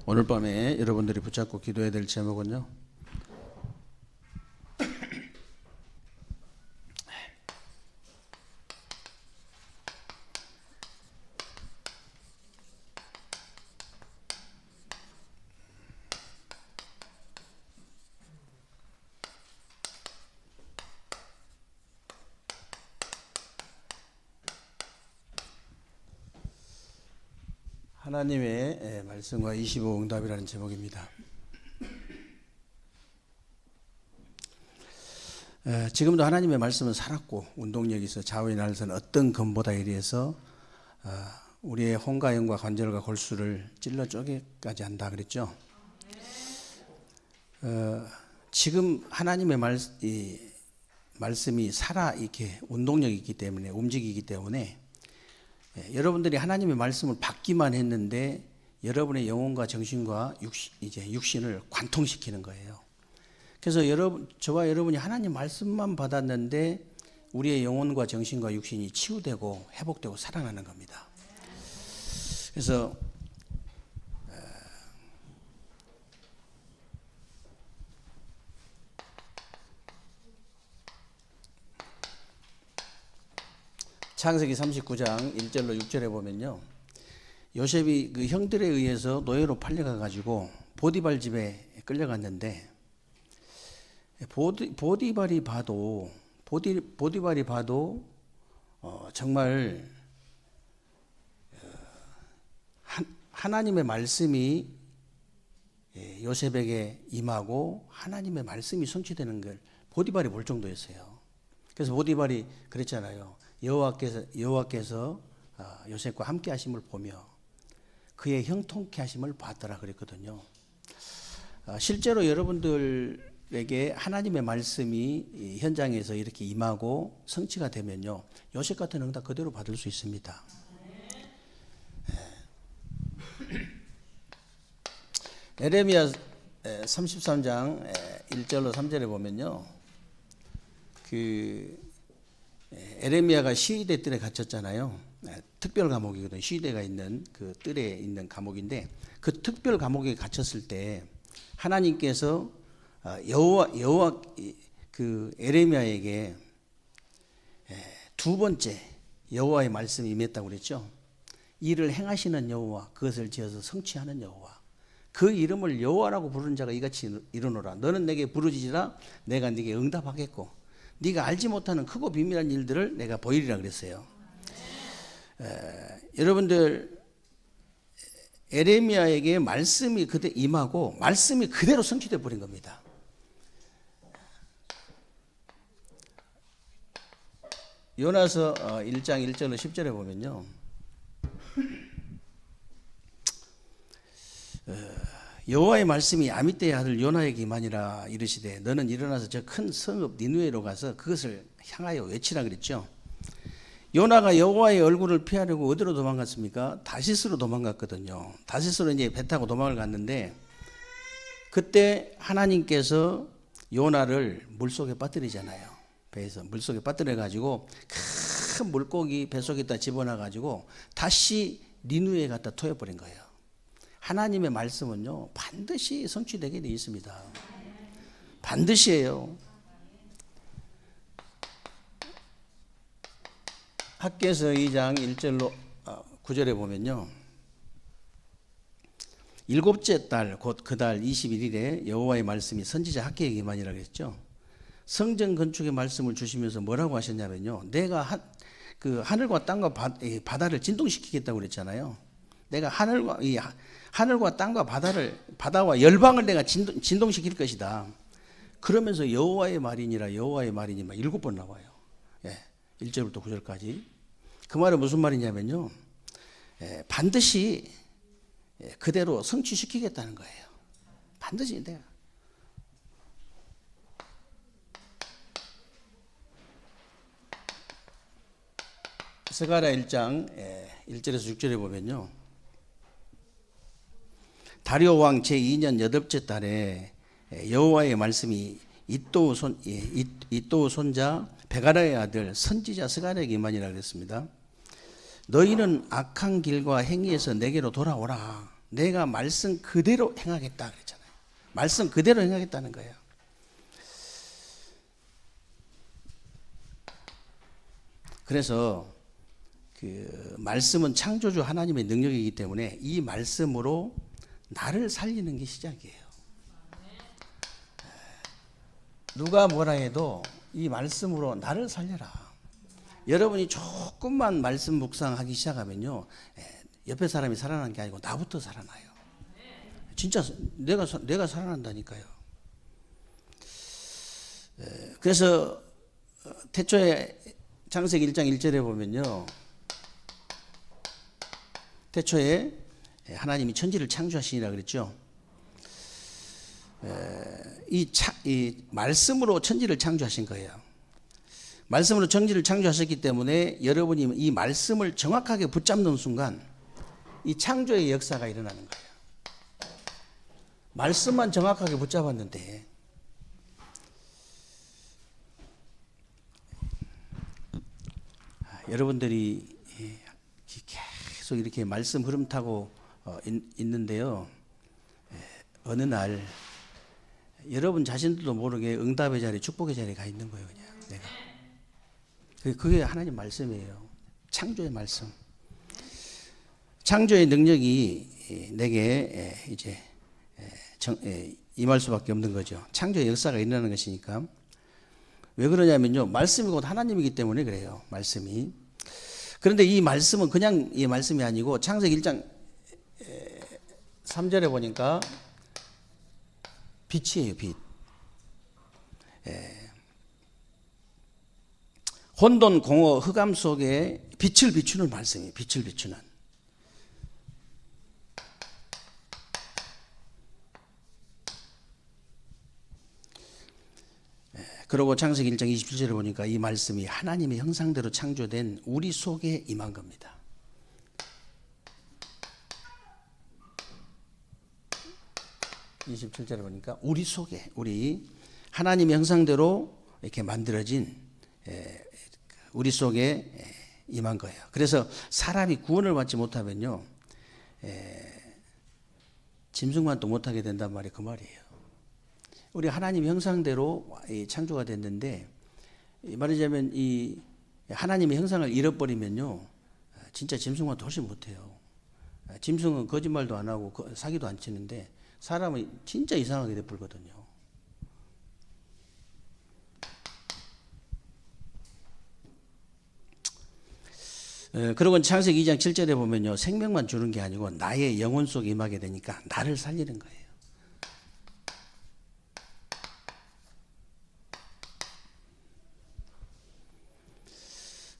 오늘 밤에 여러분들이 붙잡고 기도해야 될 제목은요, 하나님의 말씀과 25 응답이라는 제목입니다. 지금도 하나님의 말씀은 살았고 운동력이 있어 좌우의 날선 어떤 검보다 이리해서 우리의 혼과 영과 관절과 골수를 찔러 쪼개까지 한다 그랬죠. 지금 하나님의 말씀이 살아 이렇게 운동력이 있기 때문에 움직이기 때문에 여러분들이 하나님의 말씀을 받기만 했는데 여러분의 영혼과 정신과 육신을 관통시키는 거예요. 그래서 저와 여러분이 하나님 말씀만 받았는데 우리의 영혼과 정신과 육신이 치유되고 회복되고 살아나는 겁니다. 그래서 창세기 39장 1절로 6절에 보면요, 요셉이 그 형들에 의해서 노예로 팔려가 가지고 보디발 집에 끌려갔는데 보디발이 봐도 정말 하나님의 말씀이 요셉에게 임하고 하나님의 말씀이 성취되는 걸 보디발이 볼 정도였어요. 그래서 보디발이 그랬잖아요. 여호와께서 요셉과 함께 하심을 보며 그의 형통케 하심을 봤더라 그랬거든요. 실제로 여러분들에게 하나님의 말씀이 현장에서 이렇게 임하고 성취가 되면요, 요셉 같은 응답 그대로 받을 수 있습니다. 에레미야 33장 1절로 3절에 보면요, 에레미야가 시위대 뜰에 갇혔잖아요. 특별 감옥이거든요. 시위대가 있는 그 뜰에 있는 감옥인데 그 특별 감옥에 갇혔을 때 하나님께서 여호와 그 에레미야에게 두 번째 여호와의 말씀이 임했다고 그랬죠. 이를 행하시는 여호와, 그것을 지어서 성취하는 여호와, 그 이름을 여호와라고 부르는 자가 이같이 이르노라. 너는 내게 부르짖으라. 내가 네게 응답하겠고 네가 알지 못하는 크고 비밀한 일들을 내가 보이리라 그랬어요. 여러분들, 에레미야에게 말씀이 그대 임하고 말씀이 그대로 성취되어 버린 겁니다. 요나서 1장 1절로 10절에 보면요, 여호와의 말씀이 아미떼의 아들 요나에게 임하니라. 이르시되 너는 일어나서 저 큰 성읍 니느웨로 가서 그것을 향하여 외치라 그랬죠. 요나가 여호와의 얼굴을 피하려고 어디로 도망갔습니까? 다시스로 도망갔거든요. 다시스로 이제 배 타고 도망을 갔는데 그때 하나님께서 요나를 물속에 빠뜨리잖아요. 배에서 물속에 빠뜨려 가지고 큰 물고기 뱃속에다 집어넣어 가지고 다시 니느웨에 갖다 토해버린 거예요. 하나님의 말씀은요, 반드시 성취되게 되어 있습니다. 반드시예요. 학개서 2장 1절로 9절에 보면요, 일곱째 달 곧 그 달 21일에 여호와의 말씀이 선지자 학개에게 임하니라 했죠. 성전 건축의 말씀을 주시면서 뭐라고 하셨냐면요, 내가 하늘과 땅과 바다를 진동시키겠다고 그랬잖아요. 내가 하늘과 땅과 바다와 열방을 내가 진동시킬 것이다. 그러면서 여호와의 말이니라 여호와의 말이니라 7번 나와요. 1절부터 9절까지. 그 말은 무슨 말이냐면요, 반드시 그대로 성취시키겠다는 거예요. 반드시 내가. 스가랴 1장 1절에서 6절에 보면요, 다리오 왕 제2년 8째 달에 여호와의 말씀이 이또 손자 베가라의 아들 선지자 스가랴에게 임하니라 그랬습니다. 너희는 악한 길과 행위에서 내게로 돌아오라. 내가 말씀 그대로 행하겠다 그랬잖아요. 말씀 그대로 행하겠다는 거예요. 그래서 그 말씀은 창조주 하나님의 능력이기 때문에 이 말씀으로 나를 살리는 게 시작이에요. 누가 뭐라 해도 이 말씀으로 나를 살려라. 여러분이 조금만 말씀 묵상하기 시작하면요, 옆에 사람이 살아나는 게 아니고 나부터 살아나요. 진짜 내가 살아난다니까요. 그래서 태초에 창세기 1장 1절에 보면요, 태초에 하나님이 천지를 창조하시니라 그랬죠. 이 말씀으로 천지를 창조하신 거예요. 말씀으로 천지를 창조하셨기 때문에 여러분이 이 말씀을 정확하게 붙잡는 순간 이 창조의 역사가 일어나는 거예요. 말씀만 정확하게 붙잡았는데 여러분들이 계속 이렇게 말씀 흐름 타고 있는데요, 어느 날 여러분 자신들도 모르게 응답의 자리, 축복의 자리에 가 있는 거예요. 그냥 내가 그게 하나님 말씀이에요. 창조의 말씀, 창조의 능력이 내게 이제 임할 수밖에 없는 거죠. 창조의 역사가 일어나는 것이니까. 왜 그러냐면요, 말씀이 곧 하나님이기 때문에 그래요. 말씀이. 그런데 이 말씀은 그냥 이 말씀이 아니고 창세기 1장 3절에 보니까 빛이에요. 빛. 혼돈, 공허, 흑암 속에 빛을 비추는 말씀이에요. 빛을 비추는. 그리고 창세기 1장 27절에 보니까 이 말씀이 하나님의 형상대로 창조된 우리 속에 임한 겁니다. (27절에) 보니까 우리 속에, 우리 하나님의 형상대로 이렇게 만들어진 우리 속에 임한 거예요. 그래서 사람이 구원을 받지 못하면요, 짐승만도 못하게 된단 말이 그 말이에요. 우리 하나님 형상대로 창조가 됐는데, 말하자면 이 하나님의 형상을 잃어버리면요, 진짜 짐승만도 훨씬 못해요. 짐승은 거짓말도 안 하고 사기도 안 치는데 사람은 진짜 이상하게 돼버리거든요. 그리고 창세기 2장 7절에 보면요, 생명만 주는 게 아니고 나의 영혼 속에 임하게 되니까 나를 살리는 거예요.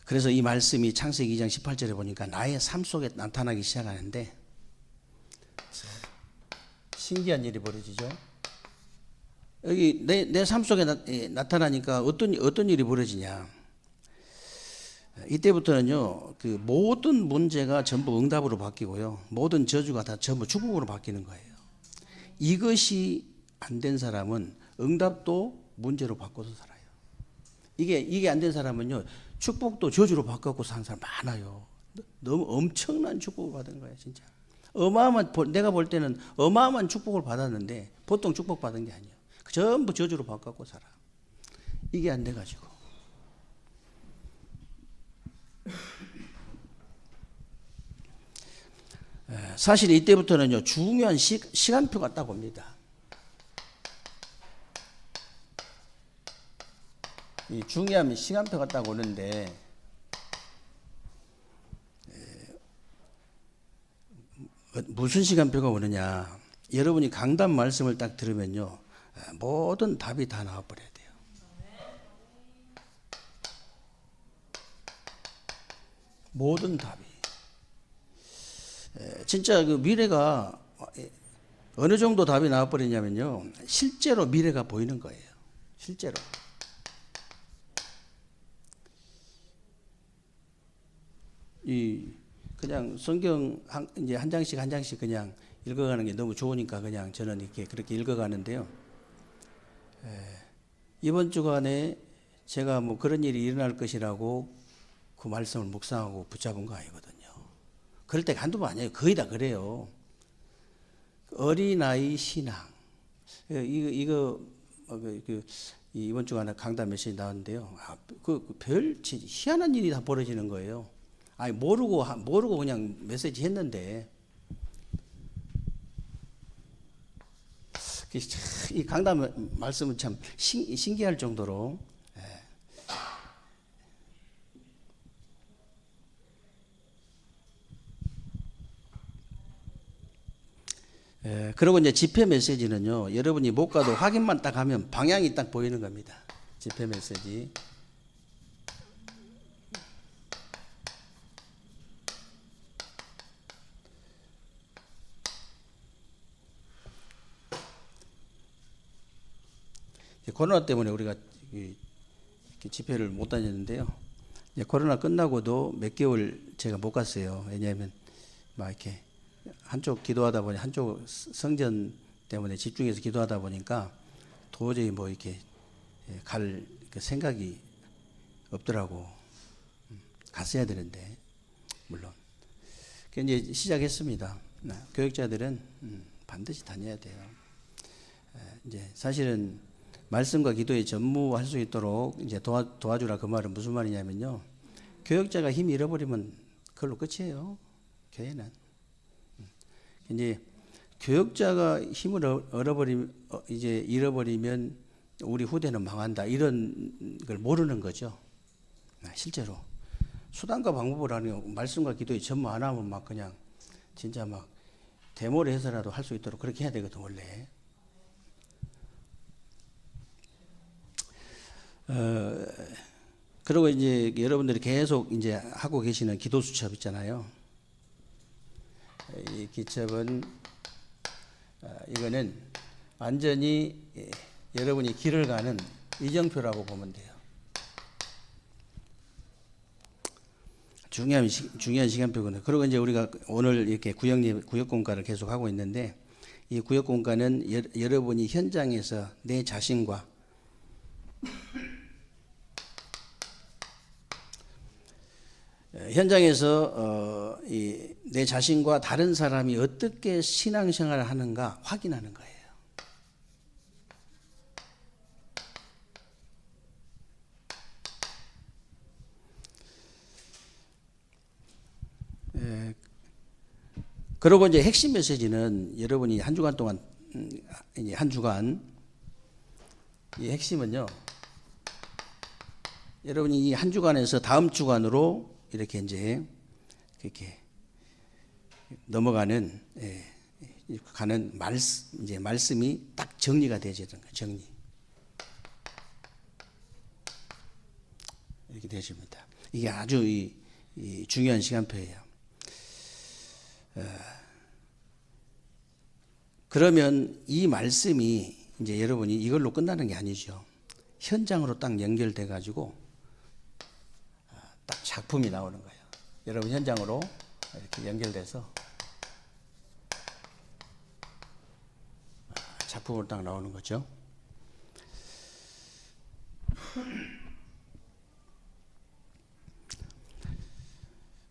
그래서 이 말씀이 창세기 2장 18절에 보니까 나의 삶 속에 나타나기 시작하는데 신기한 일이 벌어지죠. 여기 내 삶 속에 나타나니까 어떤 일이 벌어지냐. 이때부터는요, 그 모든 문제가 전부 응답으로 바뀌고요, 모든 저주가 다 전부 축복으로 바뀌는 거예요. 이것이 안 된 사람은 응답도 문제로 바꿔서 살아요. 이게 안 된 사람은요, 축복도 저주로 바꿔서 사는 사람 많아요. 너무 엄청난 축복을 받은 거예요, 진짜. 어마어마한, 내가 볼 때는 어마어마한 축복을 받았는데 보통 축복 받은 게 아니에요. 전부 저주로 바꿔서 살아. 이게 안 돼가지고. 사실 이때부터는요, 중요한 시간표가 딱 옵니다. 이 중요한 시간표가 딱 오는데, 무슨 시간표가 오느냐. 여러분이 강단 말씀을 딱 들으면요, 모든 답이 다 나와버려야 돼요. 모든 답이. 진짜 그 미래가 어느 정도 답이 나와버리냐면요, 실제로 미래가 보이는 거예요. 실제로. 그냥 성경 이제 한 장씩 그냥 읽어가는 게 너무 좋으니까 그냥 저는 이렇게 그렇게 읽어가는데요. 이번 주간에 제가 뭐 그런 일이 일어날 것이라고 그 말씀을 묵상하고 붙잡은 거 아니거든요. 그럴 때가 한두 번 아니에요. 거의 다 그래요. 어린아이 신앙. 이거 이번 주에 하나 강단 메시지 나왔는데요. 별 희한한 일이 다 벌어지는 거예요. 아니 모르고 그냥 메시지 했는데 이 강단 말씀은 참 신기할 정도로. 그리고 이제 집회 메시지는요, 여러분이 못 가도 확인만 딱 하면 방향이 딱 보이는 겁니다. 집회 메시지. 코로나 때문에 우리가 집회를 못 다녔는데요. 코로나 끝나고도 몇 개월 제가 못 갔어요. 왜냐하면 막 이렇게 한쪽 기도하다 보니 한쪽 성전 때문에 집중해서 기도하다 보니까 도저히 뭐 이렇게 갈 생각이 없더라고. 갔어야 되는데 물론. 이제 시작했습니다. 교육자들은 반드시 다녀야 돼요. 이제 사실은 말씀과 기도에 전무할 수 있도록 이제 도와주라 그 말은 무슨 말이냐면요. 교육자가 힘 잃어버리면 그걸로 끝이에요. 교회는. 이제 교육자가 힘을 잃어버리면 우리 후대는 망한다. 이런 걸 모르는 거죠. 실제로 수단과 방법을 하는 말씀과 기도에 전무 안 하면 막 그냥 진짜 막 데모를 해서라도 할 수 있도록 그렇게 해야 되거든 원래. 그리고 이제 여러분들이 계속 이제 하고 계시는 기도 수첩 있잖아요. 이 기첩은 이거는 완전히 여러분이 길을 가는 이정표라고 보면 돼요. 중요한 시간표거든요. 그리고 이제 우리가 오늘 이렇게 구역 공과를 계속 하고 있는데 이 구역 공과는 여러분이 현장에서 내 자신과 현장에서 내 자신과 다른 사람이 어떻게 신앙생활을 하는가 확인하는 거예요. 그리고 이제 핵심 메시지는 여러분이 한 주간 동안 이제 한 주간 이 핵심은요. 여러분이 이 한 주간에서 다음 주간으로 이렇게 이렇게 넘어가는 가는 말씀이 딱 정리가 되어지는 거예요. 정리 이렇게 되십니다. 이게 아주 이 중요한 시간표예요. 그러면 이 말씀이 이제 여러분이 이걸로 끝나는 게 아니죠. 현장으로 딱 연결돼 가지고 딱 작품이 나오는 거예요. 여러분 현장으로 이렇게 연결돼서 작품으로 딱 나오는 거죠.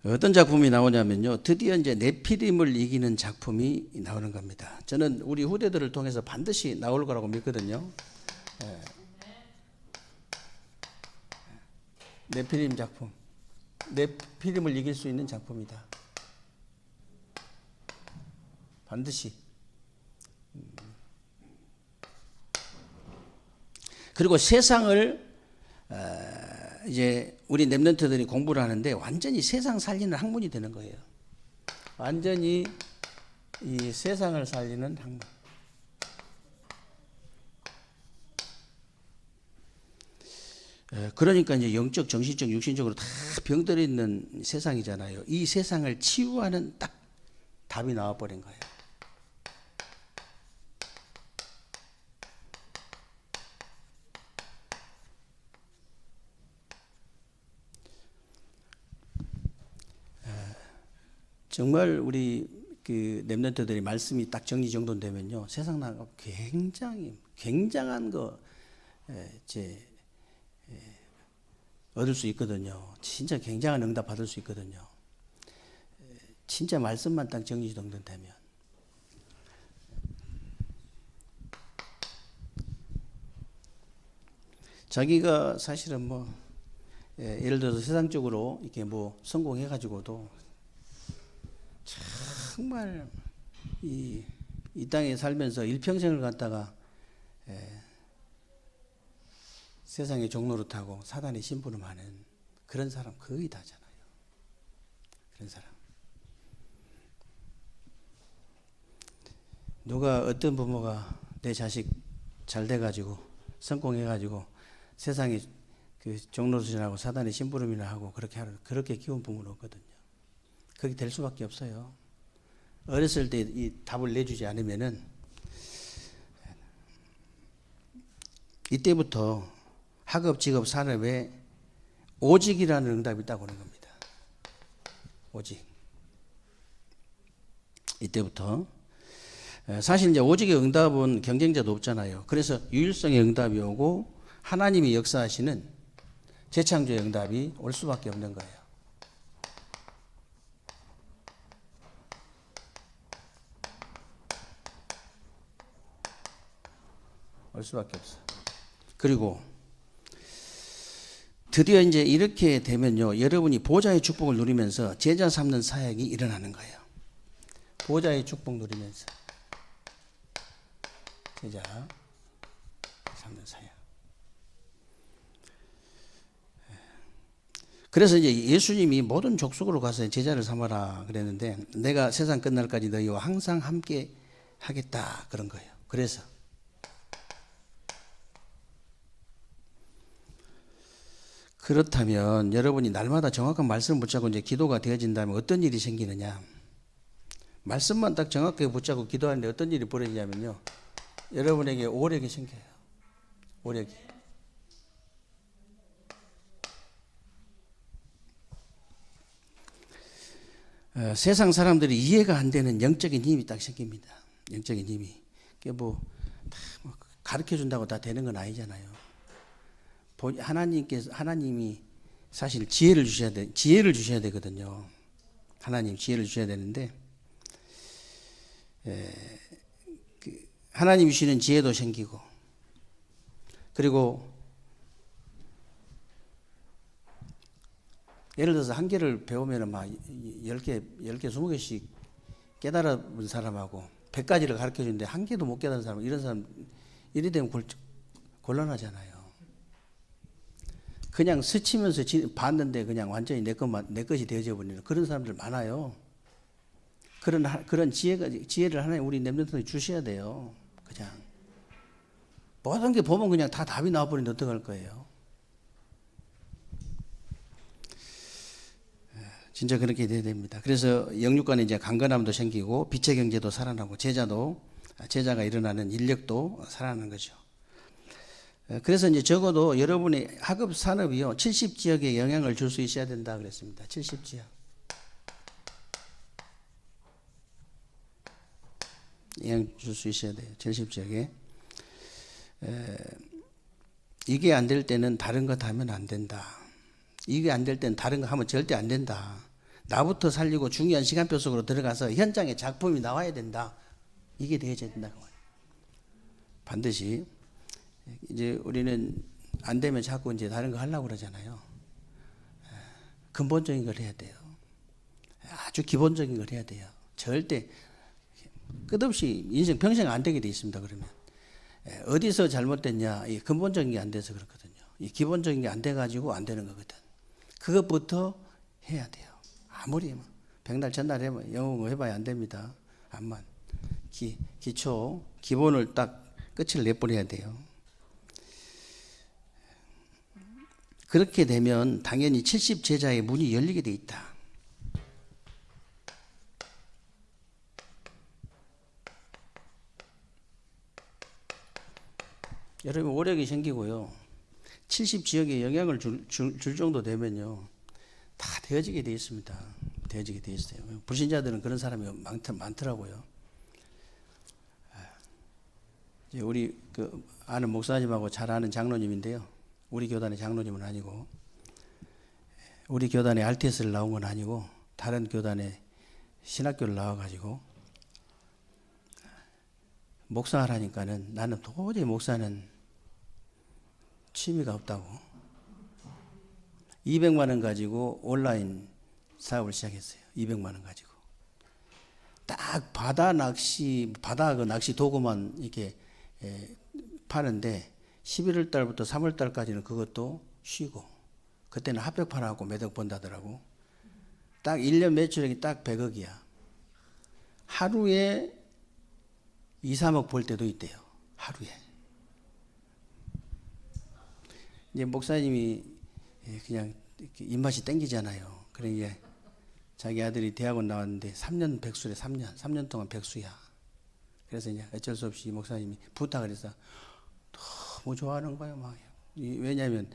어떤 작품이 나오냐면요. 드디어 이제 네피림을 이기는 작품이 나오는 겁니다. 저는 우리 후대들을 통해서 반드시 나올 거라고 믿거든요. 네피림 작품. 네피림을 이길 수 있는 작품이다. 반드시. 그리고 세상을 이제 우리 랩런트들이 공부를 하는데 완전히 세상 살리는 학문이 되는 거예요. 완전히 이 세상을 살리는 학문. 그러니까 이제 영적, 정신적, 육신적으로 다 병들어 있는 세상이잖아요. 이 세상을 치유하는 딱 답이 나와버린 거예요. 정말 우리 그 랩런트들이 말씀이 딱 정리정돈되면요, 세상 나가 굉장한 거 얻을 수 있거든요. 진짜 굉장한 응답 받을 수 있거든요. 진짜 말씀만 딱 정리정돈되면. 자기가 사실은 뭐 예를 들어서 세상적으로 이렇게 뭐 성공해가지고도 정말 이 땅에 살면서 일평생을 갖다가 세상의 종로를 타고 사단의 심부름하는 그런 사람 거의 다잖아요. 그런 사람. 누가 어떤 부모가 내 자식 잘 돼가지고 성공해가지고 세상에 그 종로수준하고 사단의 심부름이나 하고 그렇게 키운 부모는 없거든요. 그렇게 될 수밖에 없어요. 어렸을 때 이 답을 내주지 않으면은 이때부터 학업, 직업, 산업에 오직이라는 응답이 딱 오는 겁니다. 오직. 이때부터. 사실 이제 오직의 응답은 경쟁자도 없잖아요. 그래서 유일성의 응답이 오고 하나님이 역사하시는 재창조의 응답이 올 수밖에 없는 거예요. 올 수밖에 없어. 그리고 드디어 이제 이렇게 되면요, 여러분이 보좌의 축복을 누리면서 제자 삼는 사역이 일어나는 거예요. 보좌의 축복 누리면서 제자 삼는 사역. 그래서 이제 예수님이 모든 족속으로 가서 제자를 삼아라 그랬는데, 내가 세상 끝날까지 너희와 항상 함께 하겠다 그런 거예요. 그래서 그렇다면 여러분이 날마다 정확한 말씀을 붙잡고 이제 기도가 되어진다면 어떤 일이 생기느냐? 말씀만 딱 정확하게 붙잡고 기도하는데 어떤 일이 벌어지냐면요, 여러분에게 오력이 생겨요. 오력이. 세상 사람들이 이해가 안 되는 영적인 힘이 딱 생깁니다. 영적인 힘이. 그게 뭐 가르쳐 준다고 다 되는 건 아니잖아요. 하나님이 사실 지혜를 주셔야 되거든요. 하나님 지혜를 주셔야 되는데, 하나님이 주시는 지혜도 생기고, 그리고 예를 들어서 한 개를 배우면 막 10개, 20개씩 깨달은 사람하고 100가지를 가르쳐 주는데 한 개도 못 깨달은 사람, 이런 사람, 이래 되면 곤란하잖아요. 그냥 스치면서 봤는데 그냥 완전히 내 것이 되어져 버리는 그런 사람들 많아요. 그런 지혜를 하나님 우리 렘넌트에 주셔야 돼요. 그냥 모든 게 보면 그냥 다 답이 나와버리는데 어떡할 거예요? 진짜 그렇게 돼야 됩니다. 그래서 영육간에 이제 강건함도 생기고 빛의 경제도 살아나고 제자가 일어나는 인력도 살아나는 거죠. 그래서 이제 적어도 여러분의 학업 산업이요 70지역에 영향을 줄 수 있어야 된다 그랬습니다. 70지역. 영향 줄 수 있어야 돼요. 70지역에. 이게 안 될 때는 다른 것 하면 안 된다. 이게 안 될 때는 다른 거 하면 절대 안 된다. 나부터 살리고 중요한 시간표 속으로 들어가서 현장에 작품이 나와야 된다. 이게 되어져야 된다고 말이에요. 반드시. 이제 우리는 안 되면 자꾸 이제 다른 거 하려고 그러잖아요. 근본적인 걸 해야 돼요. 아주 기본적인 걸 해야 돼요. 절대 끝없이 인생 평생 안 되게 돼 있습니다. 그러면 어디서 잘못됐냐? 이 근본적인 게 안 돼서 그렇거든요. 이 기본적인 게 안 돼가지고 안 되는 거거든. 그것부터 해야 돼요. 아무리 백날 전날 영어 해봐야 안 됩니다. 암만 기초 기본을 딱 끝을 내버려야 돼요. 그렇게 되면 당연히 70제자의 문이 열리게 돼 있다. 여러분 오력이 생기고요. 70지역에 영향을 줄 정도 되면요. 다 되어지게 돼 있습니다. 되어지게 돼 있어요. 불신자들은 그런 사람이 많더라고요. 이제 우리 아는 목사님하고 잘 아는 장로님인데요. 우리 교단의 장로님은 아니고, 우리 교단에 RTS를 나온 건 아니고 다른 교단에 신학교를 나와가지고 목사 하라니까는 나는 도저히 목사는 취미가 없다고. 200만 원 가지고 온라인 사업을 시작했어요. 200만 원 가지고. 딱 바다 그 낚시 도구만 이렇게 파는데 11월 달부터 3월 달까지는 그것도 쉬고, 그때는 합격판하고 매덕 번다더라고. 딱 1년 매출액이 딱 100억이야. 하루에 2, 3억 벌 때도 있대요. 하루에. 이제 목사님이 그냥 입맛이 땡기잖아요. 그러니까 자기 아들이 대학원 나왔는데 3년 백수래. 3년 동안 백수야. 그래서 이제 어쩔 수 없이 목사님이 부탁을 해서 너무 좋아하는 거예요. 막. 왜냐하면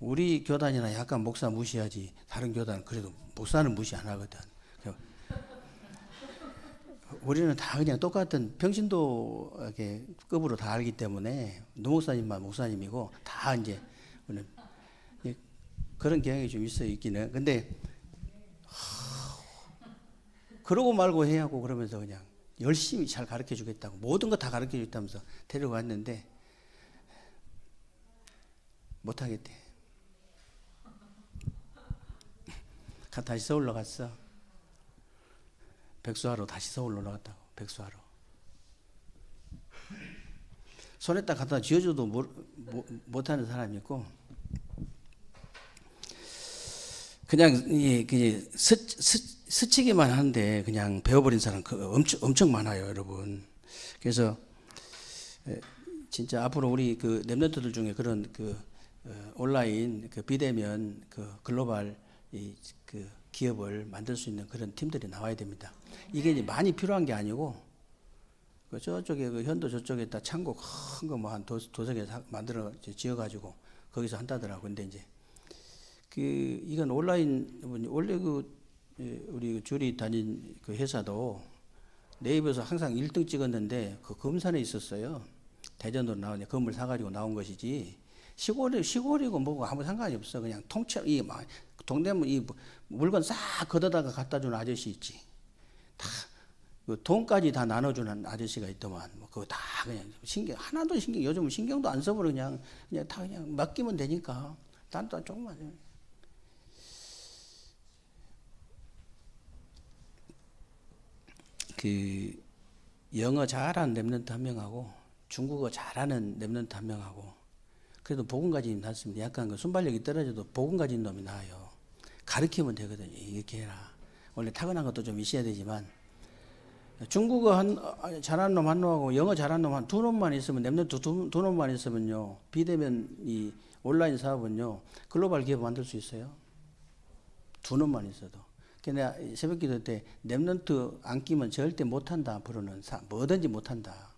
우리 교단이나 약간 목사 무시하지, 다른 교단은 그래도 목사는 무시 안 하거든. 우리는 다 그냥 똑같은 평신도 급으로 다 알기 때문에 노목사님만 목사님이고 다 이제 그런 경향이 좀 있기는. 근데 그러고 말고 해야 하고 그러면서 그냥 열심히 잘 가르쳐 주겠다고, 모든 거 다 가르쳐 주겠다면서 데려갔는데 못하겠대. 다시 서울로 갔어. 백수하러 다시 서울로 올라갔다고. 백수하러. 손에 딱 갖다 쥐어줘도 못하는 사람이 있고, 그냥 스치기만 하는데 그냥 배워버린 사람 엄청 많아요, 여러분. 그래서 진짜 앞으로 우리 랩런트들 중에 그런 온라인 비대면 글로벌 기업을 만들 수 있는 그런 팀들이 나와야 됩니다. 이게 이제 많이 필요한 게 아니고, 저쪽에 현도 저쪽에다 창고 큰 거 뭐 한 도서 개 만들어 지어가지고 거기서 한다더라고. 근데 이제 이건 온라인, 원래 우리 줄이 다닌 회사도 네이버에서 항상 1등 찍었는데 금산에 있었어요. 대전으로 나오냐 건물 사가지고 나온 것이지, 시골이고 뭐고 아무 상관이 없어. 그냥 통째로 동대문 물건 싹 걷어다가 갖다 주는 아저씨 있지. 다 돈까지 다 나눠주는 아저씨가 있더만. 그거 다 그냥 하나도 요즘은 신경도 안 써버려. 그냥 다 그냥 맡기면 되니까. 단도 조금만. 영어 잘하는 랩런트 한 명하고 중국어 잘하는 랩런트 한 명하고, 그래도 복음 가진 낫습니다. 약간 순발력이 떨어져도 복음 가진 놈이 나아요. 가르치면 되거든요. 이렇게 해라. 원래 타고난 것도 좀 있어야 되지만, 중국어 잘하는 놈 한 놈하고 영어 잘하는 놈 두 놈만 있으면, 랩런트 두 놈만 있으면요, 비대면 이 온라인 사업은요 글로벌 기업 만들 수 있어요. 두 놈만 있어도. 내가 새벽 기도 때 랩런트 안 끼면 절대 못한다. 앞으로는 뭐든지 못한다.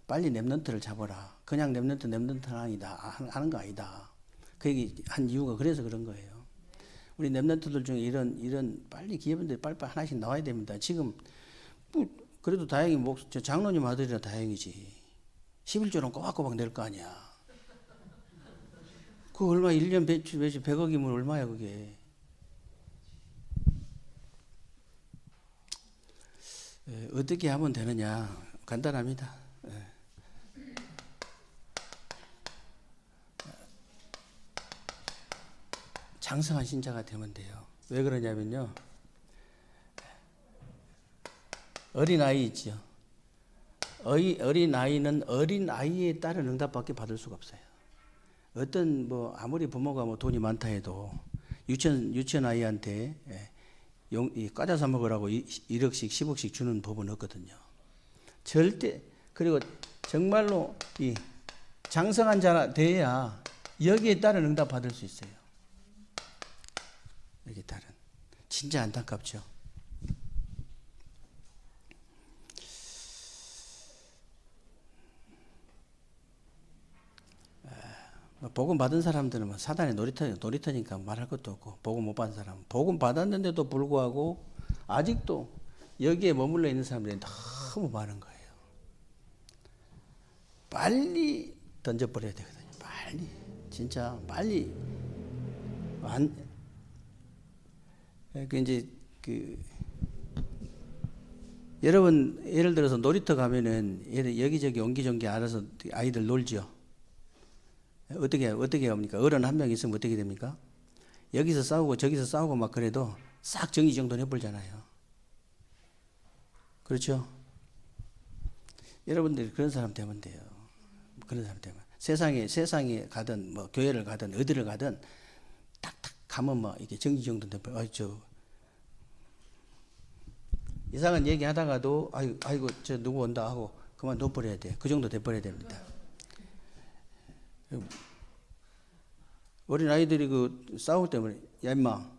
빨리 랩런트를 잡아라. 그냥 랩런트는 아니다. 하는 거 아니다. 그 얘기 한 이유가 그래서 그런 거예요. 우리 랩런트들 중에 이런 빨리 기업인들이 빨리빨리 하나씩 나와야 됩니다. 지금 그래도 다행히 저 장로님 아들이라 다행이지. 11조는 꼬박꼬박 낼 거 아니야. 그 얼마 1년 매출 100억이면 얼마야 그게. 어떻게 하면 되느냐? 간단합니다. 장성한 신자가 되면 돼요. 왜 그러냐면요, 어린아이 있죠. 어린아이는 어린아이에 따른 응답밖에 받을 수가 없어요. 어떤 아무리 부모가 돈이 많다 해도 유치원 아이한테 과자 사 먹으라고 1억씩 10억씩 주는 법은 없거든요. 절대. 그리고 정말로 이 장성한 자가 돼야 여기에 따른 응답 받을 수 있어요. 여기에 따른. 진짜 안타깝죠. 복음 받은 사람들은 사단의 놀이터니까 말할 것도 없고, 복음 못 받은 사람은 복음 받았는데도 불구하고 아직도 여기에 머물러 있는 사람들이 너무 많은 거예요. 빨리 던져버려야 되거든요. 빨리. 진짜 빨리. 이제 여러분 예를 들어서 놀이터 가면은 여기저기 옹기종기 알아서 아이들 놀죠. 어떻게 합니까? 어른 한 명 있으면 어떻게 됩니까? 여기서 싸우고 저기서 싸우고 막 그래도 싹 정리정돈 해버리잖아요. 그렇죠? 여러분들이 그런 사람 되면 돼요. 그런 사람 되면. 세상에 가든, 뭐, 교회를 가든, 어디를 가든, 딱딱 가면 뭐, 이게 정리정돈 돼버려. 이상한 얘기 하다가도, 아이고, 저 누구 온다 하고, 그만 둬버려야 돼. 그 정도 돼버려야 됩니다. 어린 아이들이 싸울 때문에, 야, 임마,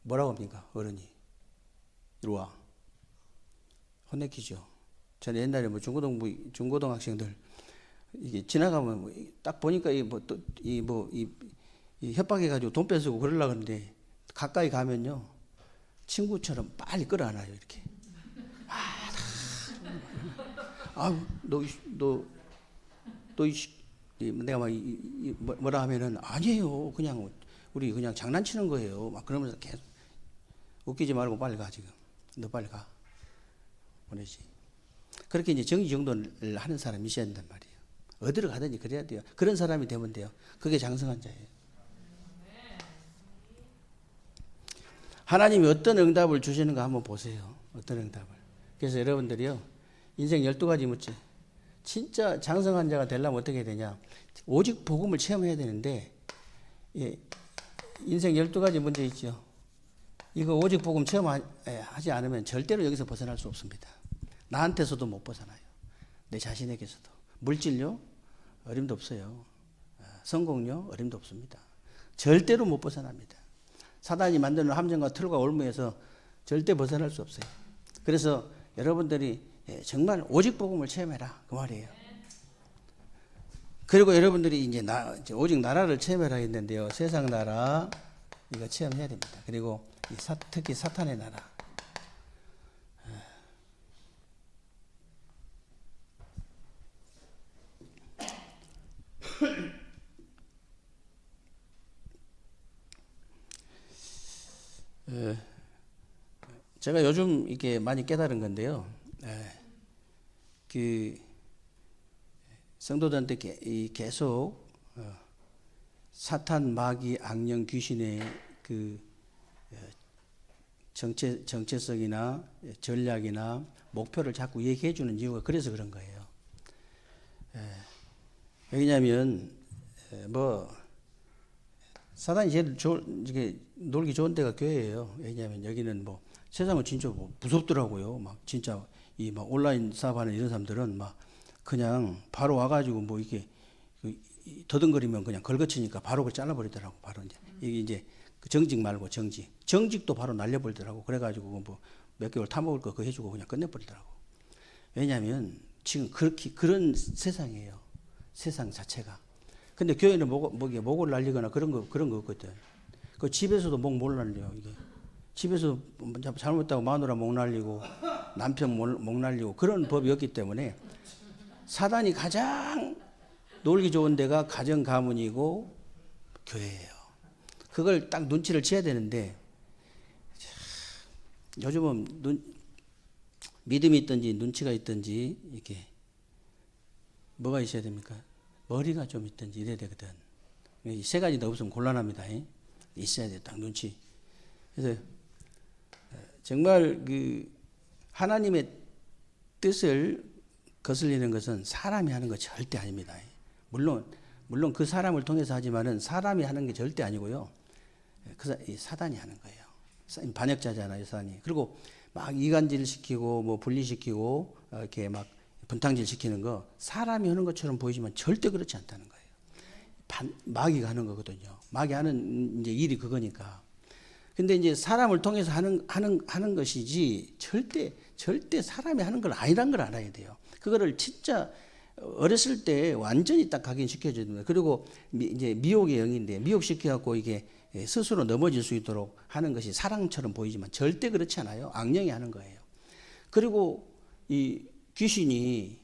뭐라고 합니까? 어른이. 이리 와. 혼내키죠. 저는 옛날에 뭐 중고등학생들, 이게 지나가면 딱 보니까 이 협박해가지고 돈 뺏으고 그러려고 하는데, 가까이 가면요, 친구처럼 빨리 끌어안아요, 이렇게. 내가 막 뭐라 하면은 아니에요. 그냥 우리 그냥 장난치는 거예요. 막 그러면서 계속 웃기지 말고 빨리 가 지금. 너 빨리 가. 보내지. 그렇게 이제 정리정돈을 하는 사람이 있어야 된단 말이에요. 어디를 가든지 그래야 돼요. 그런 사람이 되면 돼요. 그게 장성한 자예요. 하나님이 어떤 응답을 주시는가 한번 보세요. 어떤 응답을. 그래서 여러분들이요. 인생 12가지 묻지. 진짜 장성한 자가 되려면 어떻게 해야 되냐. 오직 복음을 체험해야 되는데, 예, 인생 12가지 문제 있죠. 이거 오직 복음 체험하지 않으면 절대로 여기서 벗어날 수 없습니다. 나한테서도 못 벗어나요. 내 자신에게서도. 물질요? 어림도 없어요. 성공요? 어림도 없습니다. 절대로 못 벗어납니다. 사단이 만드는 함정과 틀과 올무에서 절대 벗어날 수 없어요. 그래서 여러분들이 정말 오직 복음을 체험해라. 그 말이에요. 그리고 여러분들이 이제 오직 나라를 체험해라 했는데요. 세상 나라, 이거 체험해야 됩니다. 그리고 특히 사탄의 나라. 제가 요즘 이게 많이 깨달은 건데요. 그 성도들한테 계속 사탄, 마귀, 악령, 귀신의 그 정체성이나 전략이나 목표를 자꾸 얘기해 주는 이유가 그래서 그런 거예요. 왜냐하면 사단이 제일 이게 놀기 좋은 데가 교회예요. 왜냐하면 여기는 세상은 진짜 무섭더라고요. 막 진짜 막 온라인 사업하는 이런 사람들은 막 그냥 바로 와가지고 이게 더듬거리면 그냥 걸거치니까 바로 그걸 잘라버리더라고. 바로 이게 그 정직 말고 정직도 바로 날려버리더라고. 그래가지고 몇 개월 타먹을 거 그거 해주고 그냥 끝내버리더라고. 왜냐하면 지금 그런 세상이에요. 세상 자체가. 근데 교회는 목을 날리거나 그런 거 없거든. 그 집에서도 목 못 날려, 이게. 집에서 잘못했다고 마누라 목 날리고 남편 목 날리고 그런 법이 없기 때문에 사단이 가장 놀기 좋은 데가 가정 가문이고 교회예요. 그걸 딱 눈치를 채야 되는데 요즘은 믿음이 있든지 눈치가 있든지 이렇게 뭐가 있어야 됩니까? 머리가 좀 있든지 이래야 되거든. 이 세 가지 다 없으면 곤란합니다. 있어야 돼, 딱 눈치. 그래서 정말 하나님의 뜻을 거슬리는 것은 사람이 하는 거 절대 아닙니다. 물론 그 사람을 통해서 하지만은 사람이 하는 게 절대 아니고요. 사단이 하는 거예요. 반역자잖아요, 사단이. 그리고 막 이간질 시키고 분리시키고 이렇게 막 분탕질 시키는 거 사람이 하는 것처럼 보이지만 절대 그렇지 않다는 거예요. 마귀가 하는 거거든요. 마귀 하는 이제 일이 그거니까. 근데 이제 사람을 통해서 하는 것이지 절대 사람이 하는 건 아니란 걸 알아야 돼요. 그거를 진짜 어렸을 때 완전히 딱 각인시켜줘야 됩니다. 그리고 이제 미혹의 영인데 미혹시켜갖고 이게 스스로 넘어질 수 있도록 하는 것이 사랑처럼 보이지만 절대 그렇지 않아요. 악령이 하는 거예요. 그리고 이 귀신이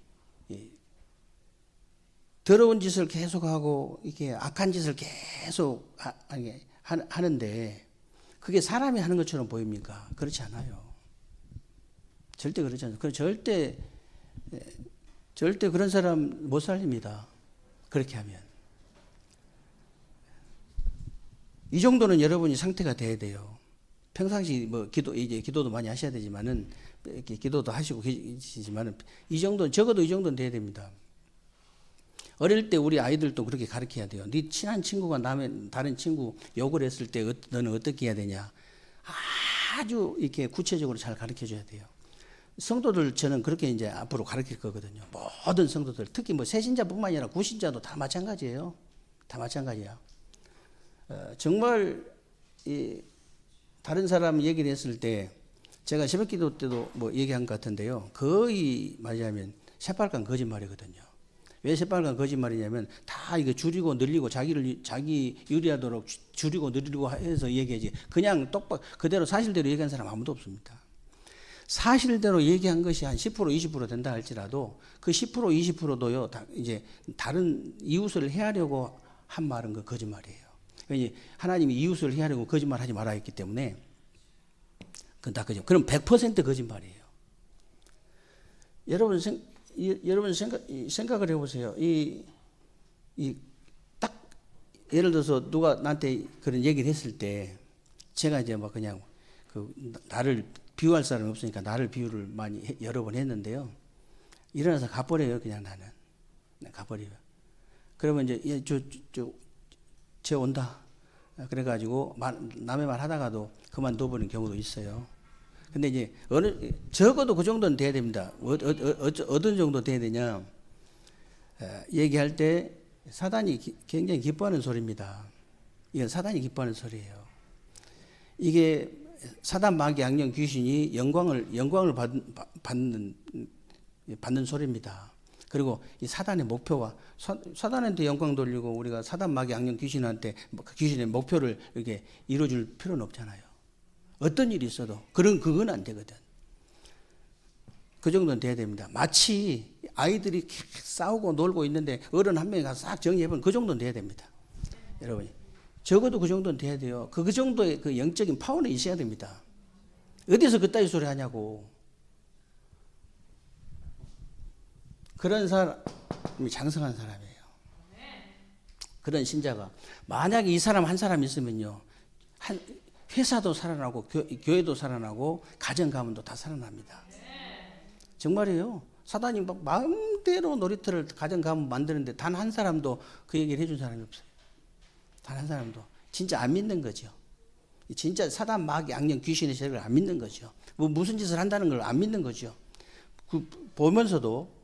더러운 짓을 계속하고 이게 악한 짓을 계속 하는데 그게 사람이 하는 것처럼 보입니까? 그렇지 않아요. 절대 그렇지 않아요. 절대 그런 사람 못 살립니다. 그렇게 하면. 이 정도는 여러분이 상태가 돼야 돼요. 평상시 뭐 기도도 많이 하셔야 되지만은 이렇게 기도도 하시고 계시지만은 이 정도는 적어도 이 정도는 돼야 됩니다. 어릴 때 우리 아이들도 그렇게 가르쳐야 돼요. 네 친한 친구가 다른 친구 욕을 했을 때 너는 어떻게 해야 되냐. 아주 이렇게 구체적으로 잘 가르쳐 줘야 돼요. 성도들 저는 그렇게 이제 앞으로 가르칠 거거든요. 모든 성도들, 특히 뭐 새신자뿐만 아니라 구신자도 다 마찬가지예요. 다 마찬가지야. 정말 다른 사람 얘기를 했을 때 제가 새벽기도 때도 뭐 얘기한 것 같은데요. 거의 말하자면 새빨간 거짓말이거든요. 왜 새빨간 거짓말이냐면 다 이거 줄이고 늘리고 자기 유리하도록 줄이고 늘리고 해서 얘기하지. 그냥 그대로 사실대로 얘기한 사람 아무도 없습니다. 사실대로 얘기한 것이 한 10% 20% 된다 할지라도 그 10% 20%도요. 이제 다른 이웃을 해하려고 한 말은 그 거짓말이에요. 하나님이 이웃을 해하려고 거짓말하지 말아 했기 때문에 그건 다 거짓말. 그럼 100% 거짓말이에요. 여러분 생각을 해보세요. 딱 예를 들어서 누가 나한테 그런 얘기를 했을 때 제가 이제 뭐 그냥 나를 비유할 사람이 없으니까 나를 비유를 많이 여러 번 했는데요. 일어나서 가버려요. 그냥 나는 가버려요. 그러면 이제 쟤 온다. 그래가지고 남의 말 하다가도 그만둬버리는 경우도 있어요. 근데 이제 적어도 그 정도는 돼야 됩니다. 어떤 정도 돼야 되냐? 얘기할 때 사단이 굉장히 기뻐하는 소리입니다. 이건 사단이 기뻐하는 소리예요. 이게 사단 마귀 악령 귀신이 영광을 받는 소리입니다. 그리고 이 사단의 목표와 사단한테 영광 돌리고 우리가 사단 마귀 악령 귀신한테 귀신의 목표를 이렇게 이루어줄 필요는 없잖아요. 어떤 일이 있어도 그건 안 되거든. 그 정도는 돼야 됩니다. 마치 아이들이 싸우고 놀고 있는데 어른 한 명이 가서 싹 정리해보면 그 정도는 돼야 됩니다. 여러분이 적어도 그 정도는 돼야 돼요. 그 정도의 그 영적인 파워는 있어야 됩니다. 어디서 그따위 소리 하냐고. 그런 사람이 장성한 사람이에요. 그런 신자가 만약에 이 사람 한 사람 있으면요, 회사도 살아나고 교회도 살아나고 가정 가문도 다 살아납니다. 정말이에요. 사단이 막 마음대로 놀이터를 가정 가문 만드는데 단 한 사람도 그 얘기를 해준 사람이 없어요. 단 한 사람도. 진짜 안 믿는 거죠. 진짜 사단 마귀 악령 귀신의 세력을 안 믿는 거죠. 무슨 짓을 한다는 걸 안 믿는 거죠. 보면서도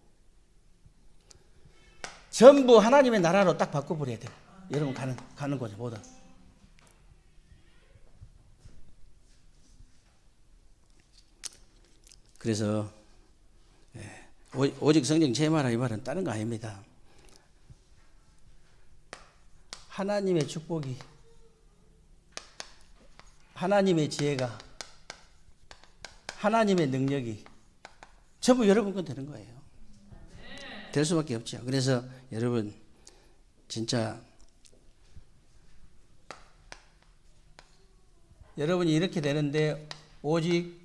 전부 하나님의 나라로 딱 바꿔버려야 돼요. 여러분 가는 거죠. 뭐든. 그래서 오직 성령 제 말하 이 말은 다른 거 아닙니다. 하나님의 축복이, 하나님의 지혜가, 하나님의 능력이 전부 여러분 건 되는 거예요. 될 수밖에 없죠. 그래서 여러분 진짜 여러분이 이렇게 되는데 오직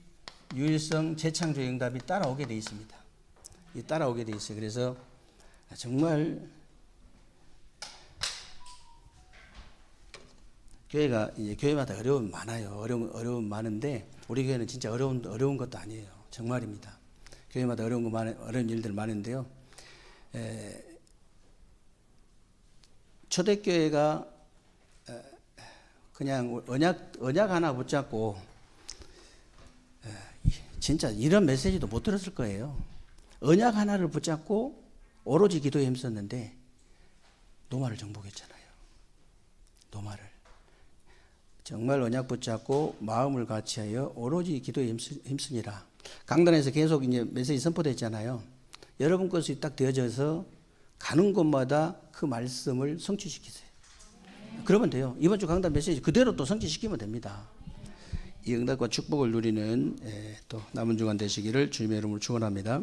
유일성 재창조 응답이 따라오게 돼 있습니다. 따라오게 돼 있어요. 그래서 정말 교회가 이제 교회마다 어려움 많아요. 어려움 많은데 우리 교회는 진짜 어려운 것도 아니에요. 정말입니다. 교회마다 어려운 일들 많은데요. 초대교회가 그냥 언약 하나 붙잡고 진짜 이런 메시지도 못 들었을 거예요. 언약 하나를 붙잡고 오로지 기도에 힘썼는데 노마를 정복했잖아요. 노마를. 정말 언약 붙잡고 마음을 같이하여 오로지 기도에 힘쓰니라. 강단에서 계속 이제 메시지 선포됐잖아요. 여러분 것이 딱 되어져서 가는 곳마다 그 말씀을 성취시키세요. 그러면 돼요. 이번 주 강단 메시지 그대로 또 성취시키면 됩니다. 이 응답과 축복을 누리는 또 남은 주간 되시기를 주님의 이름으로 축원합니다.